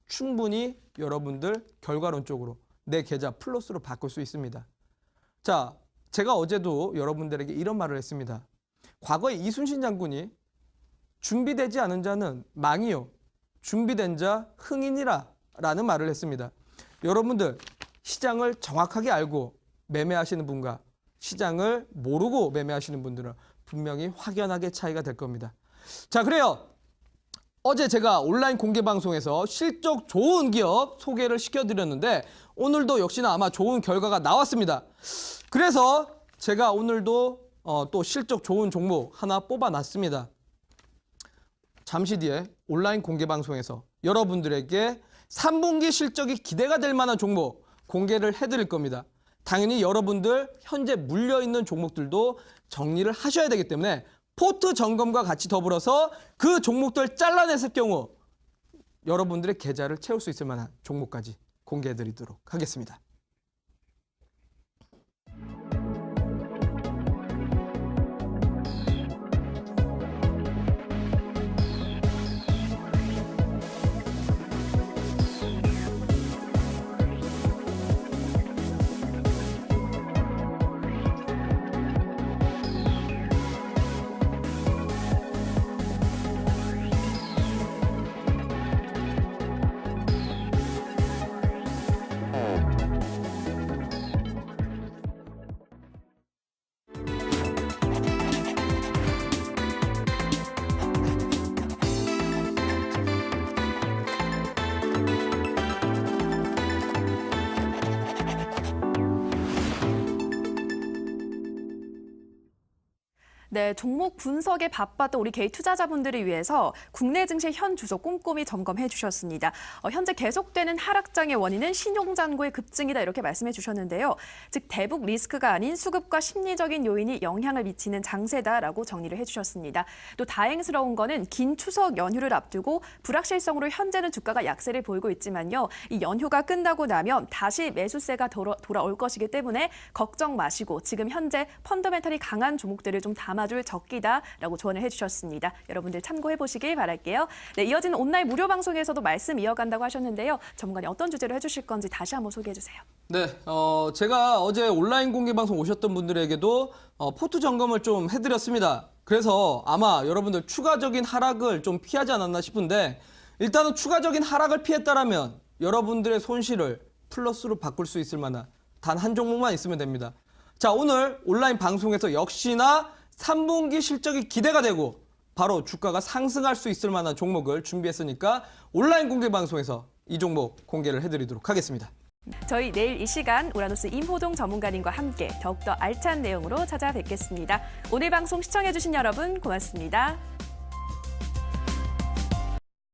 Speaker 2: 충분히 여러분들 결과론적으로 내 계좌 플러스로 바꿀 수 있습니다. 자, 제가 어제도 여러분들에게 이런 말을 했습니다. 과거에 이순신 장군이 준비되지 않은 자는 망이요, 준비된 자 흥인이라 라는 말을 했습니다. 여러분들 시장을 정확하게 알고 매매하시는 분과 시장을 모르고 매매하시는 분들은 분명히 확연하게 차이가 될 겁니다. 자, 그래요. 어제 제가 온라인 공개 방송에서 실적 좋은 기업 소개를 시켜드렸는데 오늘도 역시나 아마 좋은 결과가 나왔습니다. 그래서 제가 오늘도 또 실적 좋은 종목 하나 뽑아놨습니다. 잠시 뒤에 온라인 공개 방송에서 여러분들에게 3분기 실적이 기대가 될 만한 종목 공개를 해드릴 겁니다. 당연히 여러분들 현재 물려있는 종목들도 정리를 하셔야 되기 때문에 포트 점검과 같이 더불어서 그 종목들 잘라냈을 경우 여러분들의 계좌를 채울 수 있을 만한 종목까지 공개해드리도록 하겠습니다.
Speaker 1: 네, 종목 분석에 바빴던 우리 개인 투자자분들을 위해서 국내 증시 현 주소 꼼꼼히 점검해 주셨습니다. 현재 계속되는 하락장의 원인은 신용잔고의 급증이다 이렇게 말씀해 주셨는데요. 즉 대북 리스크가 아닌 수급과 심리적인 요인이 영향을 미치는 장세다라고 정리를 해 주셨습니다. 또 다행스러운 거는 긴 추석 연휴를 앞두고 불확실성으로 현재는 주가가 약세를 보이고 있지만요. 이 연휴가 끝나고 나면 다시 매수세가 돌아올 것이기 때문에 걱정 마시고 지금 현재 펀더멘탈이 강한 종목들을 좀 담아줄 적기다라고 조언을 해주셨습니다. 여러분들 참고해 보시길 바랄게요. 네, 이어지는 온라인 무료 방송에서도 말씀 이어간다고 하셨는데요. 전문가님 어떤 주제로 해주실 건지 다시 한번 소개해 주세요.
Speaker 2: 네, 제가 어제 온라인 공개 방송 오셨던 분들에게도 포트 점검을 좀 해드렸습니다. 그래서 아마 여러분들 추가적인 하락을 좀 피하지 않았나 싶은데 일단은 추가적인 하락을 피했다라면 여러분들의 손실을 플러스로 바꿀 수 있을 만한 단 한 종목만 있으면 됩니다. 자, 오늘 온라인 방송에서 역시나 3분기 실적이 기대가 되고 바로 주가가 상승할 수 있을 만한 종목을 준비했으니까 온라인 공개 방송에서 이 종목 공개를 해드리도록 하겠습니다.
Speaker 1: 저희 내일 이 시간 우라노스 임호동 전문가님과 함께 더욱더 알찬 내용으로 찾아뵙겠습니다. 오늘 방송 시청해주신 여러분 고맙습니다.